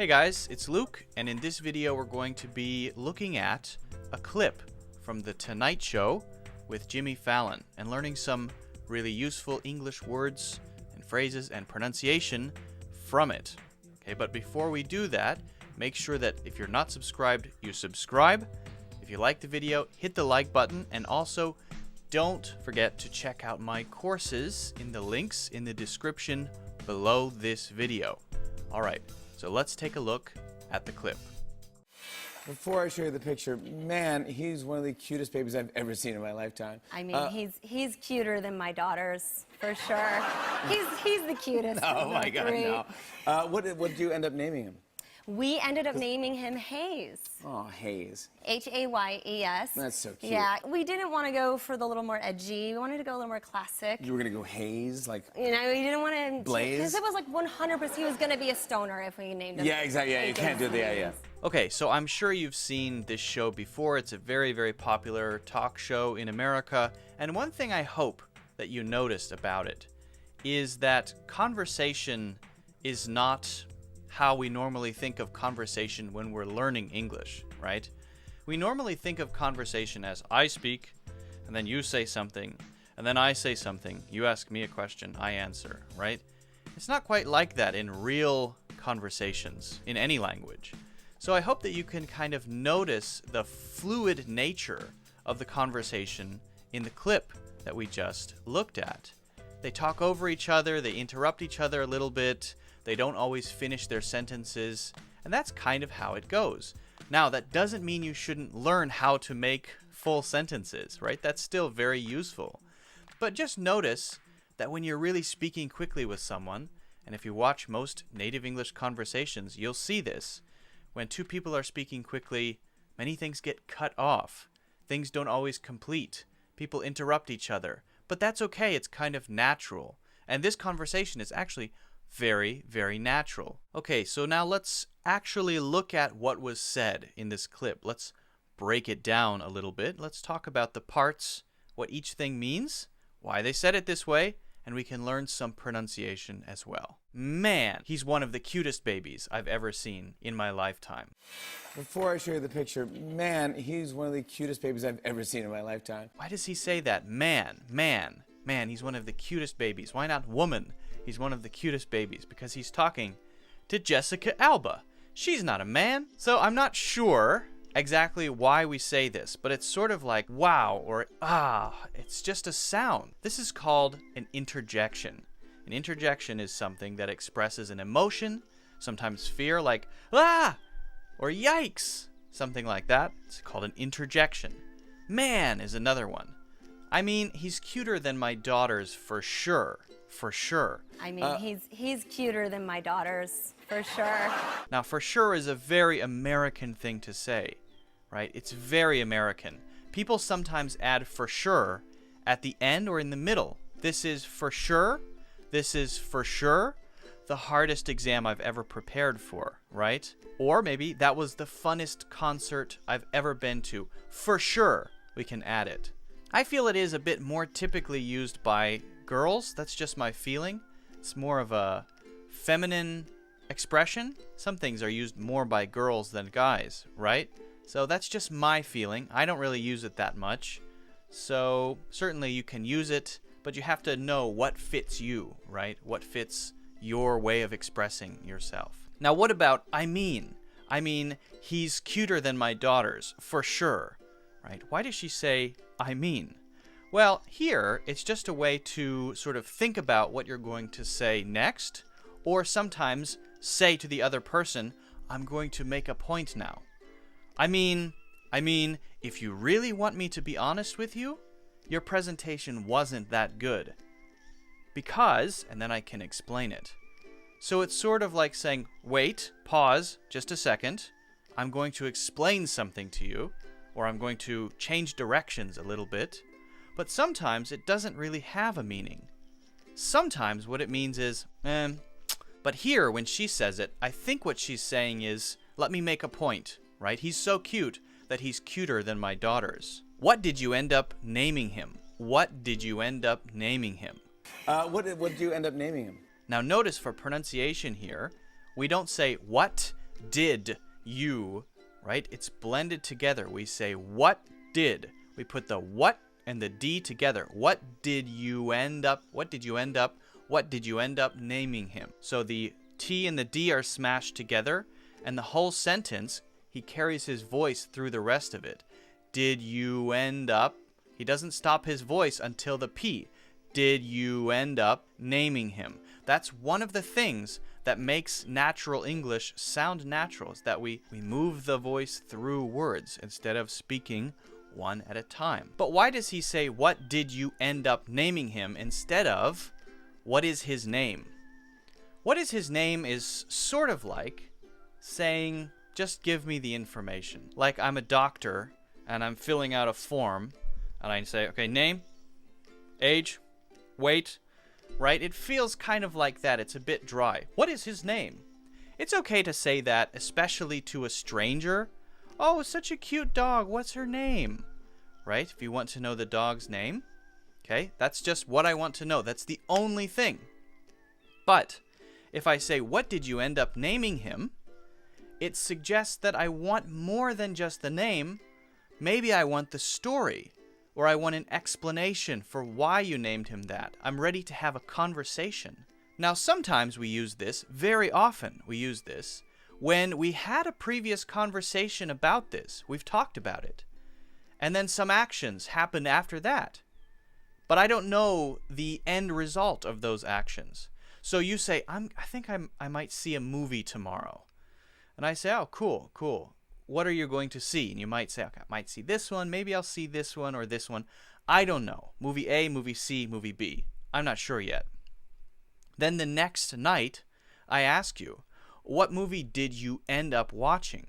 Hey guys, it's Luke, and in this video we're going to be looking at a clip from The Tonight Show with Jimmy Fallon and learning some really useful English words and phrases and pronunciation from it. Okay, but before we do that, make sure that if you're not subscribed, you subscribe. If you like the video, hit the like button, and also don't forget to check out my courses in the links in the description below this video. Alright, so let's take a look at the clip. Before I show you the picture, man, he's one of the cutest babies I've ever seen in my lifetime. I mean, he's cuter than my daughters, for sure. He's the cutest. Oh my God, three. no. What did you end up naming him? We ended up naming him Haze. Oh, Haze. H-A-Y-E-S. That's so cute. Yeah, we didn't want to go for the little more edgy. We wanted to go a little more classic. You were gonna go Haze, like. You know, we didn't want to. Blaze? Because it was like 100%. He was going to be a stoner if we named him. Yeah, exactly. Yeah, you can't do the yeah. Okay, so I'm sure you've seen this show before. It's a very, very popular talk show in America. And one thing I hope that you noticed about it is that conversation is not how we normally think of conversation when we're learning English, right? We normally think of conversation as I speak, and then you say something, and then I say something, you ask me a question, I answer, right? It's not quite like that in real conversations in any language. So I hope that you can kind of notice the fluid nature of the conversation in the clip that we just looked at. They talk over each other, they interrupt each other a little bit, they don't always finish their sentences, and that's kind of how it goes. Now, that doesn't mean you shouldn't learn how to make full sentences, right? That's still very useful. But just notice that when you're really speaking quickly with someone, and if you watch most native English conversations, you'll see this. When two people are speaking quickly, many things get cut off. Things don't always complete. People interrupt each other. But that's okay, it's kind of natural. And this conversation is actually very, very natural. Okay, so now let's actually look at what was said in this clip. Let's break it down a little bit. Let's talk about the parts, what each thing means, why they said it this way, and we can learn some pronunciation as well. Man, he's one of the cutest babies I've ever seen in my lifetime. Before I show you the picture, man, he's one of the cutest babies I've ever seen in my lifetime. Why does he say that? Man, he's one of the cutest babies. Why not woman? He's one of the cutest babies because he's talking to Jessica Alba. She's not a man. So I'm not sure exactly why we say this, but it's sort of like wow or ah. It's just a sound. This is called an interjection. An interjection is something that expresses an emotion, sometimes fear, like ah or yikes, something like that. It's called an interjection. Man is another one. I mean, he's cuter than my daughters for sure. For sure. I mean, he's cuter than my daughters, for sure. Now, for sure is a very American thing to say, right? It's very American. People sometimes add for sure at the end or in the middle. This is for sure. This is for sure. The hardest exam I've ever prepared for, right? Or maybe that was the funnest concert I've ever been to. For sure, we can add it. I feel it is a bit more typically used by girls. That's just my feeling. It's more of a feminine expression. Some things are used more by girls than guys, right? So that's just my feeling. I don't really use it that much. So certainly you can use it, but you have to know what fits you, right? What fits your way of expressing yourself. Now, what about I mean? I mean, he's cuter than my daughters, for sure, right? Why does she say I mean? Well, here, it's just a way to sort of think about what you're going to say next, or sometimes say to the other person, I'm going to make a point now. I mean, if you really want me to be honest with you, your presentation wasn't that good. Because, and then I can explain it. So it's sort of like saying, wait, pause, just a second. I'm going to explain something to you, or I'm going to change directions a little bit. But sometimes it doesn't really have a meaning. Sometimes what it means is, but here when she says it, I think what she's saying is, let me make a point, right? He's so cute that he's cuter than my daughters. What did you end up naming him? What did you end up naming him? What did you end up naming him? Now notice for pronunciation here, we don't say what did you, right? It's blended together. We say, what did? We put the what and the D together. What did you end up naming him? So the T and the D are smashed together, and the whole sentence, he carries his voice through the rest of it. Did you end up? He doesn't stop his voice until the P. Did you end up naming him? That's one of the things that makes natural English sound natural, is that we move the voice through words instead of speaking one at a time. But why does he say, what did you end up naming him, instead of, what is his name? What is his name is sort of like saying, just give me the information. Like I'm a doctor and I'm filling out a form and I say, okay, name, age, weight, right? It feels kind of like that. It's a bit dry. What is his name? It's okay to say that, especially to a stranger. Oh, such a cute dog. What's her name? Right? If you want to know the dog's name, okay, that's just what I want to know. That's the only thing. But if I say, what did you end up naming him? It suggests that I want more than just the name. Maybe I want the story, or I want an explanation for why you named him that. I'm ready to have a conversation. Now, sometimes we use this, very often we use this, when we had a previous conversation about this. We've talked about it. And then some actions happened after that. But I don't know the end result of those actions. So you say, I think I might see a movie tomorrow. And I say, oh, cool, cool. What are you going to see? And you might say, okay, I might see this one. Maybe I'll see this one or this one. I don't know. Movie A, movie C, movie B. I'm not sure yet. Then the next night, I ask you, what movie did you end up watching?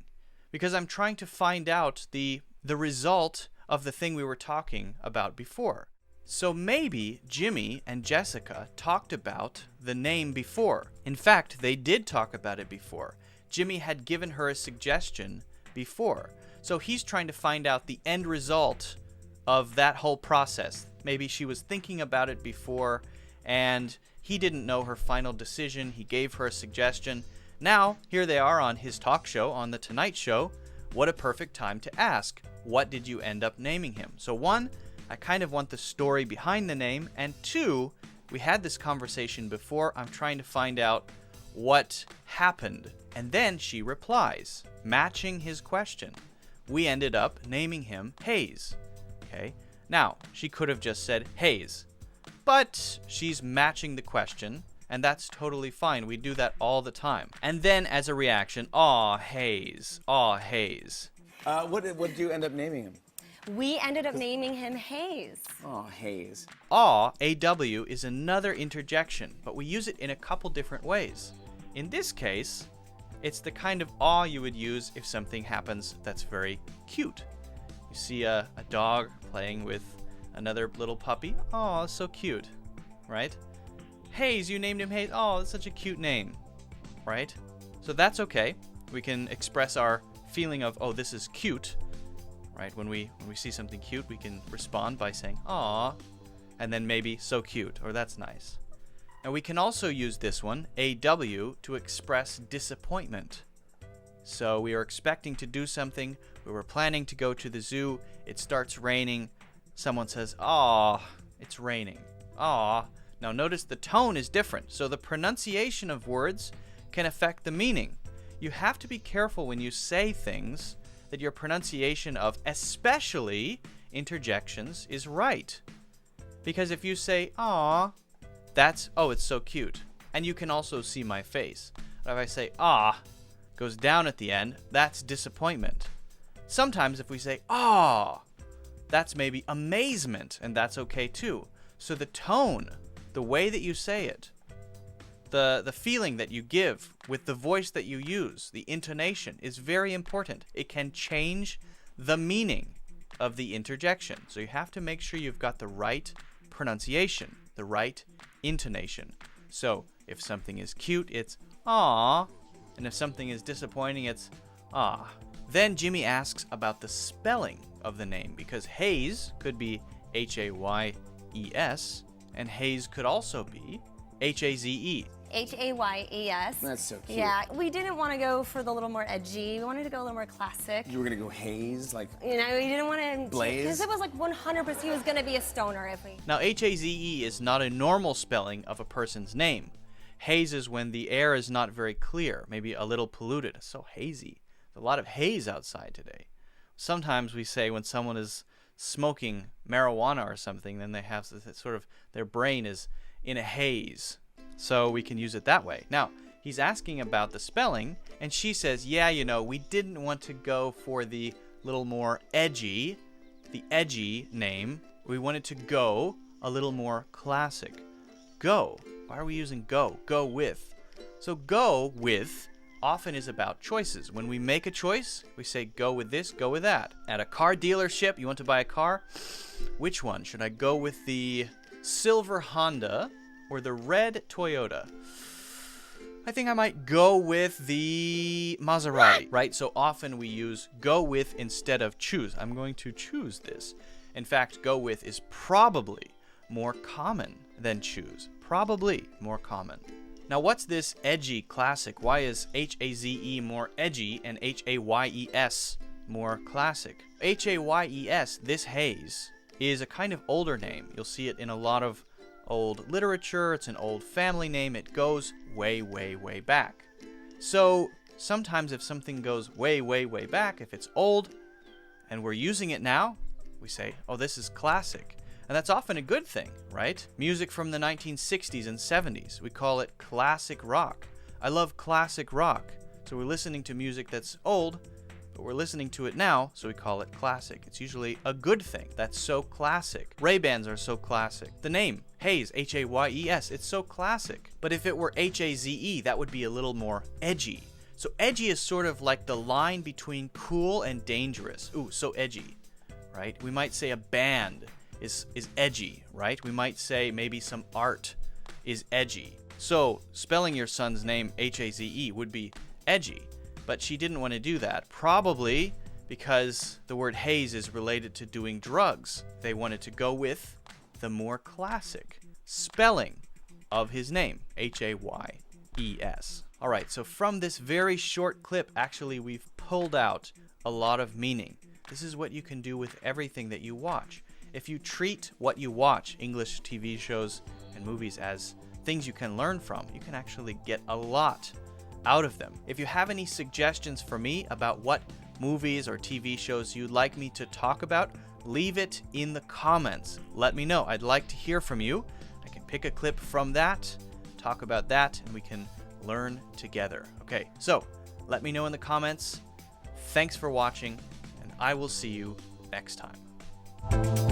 Because I'm trying to find out the result of the thing we were talking about before. So maybe Jimmy and Jessica talked about the name before. In fact, they did talk about it before. Jimmy had given her a suggestion before. So he's trying to find out the end result of that whole process. Maybe she was thinking about it before and he didn't know her final decision. He gave her a suggestion. Now, here they are on his talk show, on The Tonight Show. What a perfect time to ask, what did you end up naming him? So one, I kind of want the story behind the name. And two, we had this conversation before. I'm trying to find out what happened. And then she replies, matching his question. We ended up naming him Haze. Okay. Now, she could have just said Haze. But she's matching the question, and that's totally fine. We do that all the time. And then as a reaction, aw, Haze. Aw, Haze. What did you end up naming him? We ended up naming him Haze. Oh, Haze. Aw, AW, is another interjection, but we use it in a couple different ways. In this case, it's the kind of aw you would use if something happens that's very cute. You see a dog playing with another little puppy. Aw, so cute, right? Haze, you named him Haze. Oh, that's such a cute name, right? So that's okay. We can express our feeling of, oh, this is cute, right? When we see something cute, we can respond by saying, aw, and then maybe so cute, or that's nice. And we can also use this one, AW, to express disappointment. So we are expecting to do something. We were planning to go to the zoo. It starts raining. Someone says, aw, it's raining. Aw. Now notice the tone is different. So the pronunciation of words can affect the meaning. You have to be careful when you say things that your pronunciation of especially interjections is right. Because if you say, aw, that's, oh, it's so cute. And you can also see my face. But if I say, ah, goes down at the end, that's disappointment. Sometimes if we say, ah, that's maybe amazement, and that's okay too. So the tone, the way that you say it, the feeling that you give with the voice that you use, the intonation is very important. It can change the meaning of the interjection. So you have to make sure you've got the right pronunciation, the right intonation. So if something is cute, it's ah, and if something is disappointing, it's ah. Then Jimmy asks about the spelling of the name, because Haze could be Hayes, and Haze could also be Haze. Hayes. That's so cute. Yeah, we didn't want to go for the little more edgy. We wanted to go a little more classic. You were gonna go Haze, like You know, we didn't want to... Blaze? Because it was like 100% he was going to be a stoner if we... Now, Haze is not a normal spelling of a person's name. Haze is when the air is not very clear, maybe a little polluted. It's so hazy. There's a lot of haze outside today. Sometimes we say when someone is smoking marijuana or something, then they have this sort of, their brain is in a haze. So we can use it that way. Now, he's asking about the spelling, and she says, yeah, you know, we didn't want to go for the little more edgy, the edgy name. We wanted to go a little more classic. Go. Why are we using go? Go with. So go with often is about choices. When we make a choice, we say go with this, go with that. At a car dealership, you want to buy a car? Which one? Should I go with the silver Honda or the red Toyota? I think I might go with the Maserati, right? So often we use go with instead of choose. I'm going to choose this. In fact, go with is probably more common than choose. Probably more common. Now, what's this edgy classic? Why is Haze more edgy and Hayes more classic? Hayes, this Haze, is a kind of older name. You'll see it in a lot of old literature. It's an old family name. It goes way, way, way back. So sometimes if something goes way, way, way back, if it's old and we're using it now, we say, oh, this is classic. And that's often a good thing, right? Music from the 1960s and 70s, we call it classic rock. I love classic rock. So we're listening to music that's old, but we're listening to it now, so we call it classic. It's usually a good thing. That's so classic. Ray-Bans are so classic. The name, Haze, Hayes, it's so classic. But if it were Haze, that would be a little more edgy. So edgy is sort of like the line between cool and dangerous. Ooh, so edgy, right? We might say a band is edgy, right? We might say maybe some art is edgy. So spelling your son's name Haze would be edgy, but she didn't want to do that, probably because the word haze is related to doing drugs. They wanted to go with the more classic spelling of his name, Hayes. All right, so from this very short clip, actually we've pulled out a lot of meaning. This is what you can do with everything that you watch. If you treat what you watch, English TV shows and movies, as things you can learn from, you can actually get a lot out of them. If you have any suggestions for me about what movies or TV shows you'd like me to talk about, leave it in the comments. Let me know. I'd like to hear from you. I can pick a clip from that, talk about that, and we can learn together. Okay, so let me know in the comments. Thanks for watching, and I will see you next time.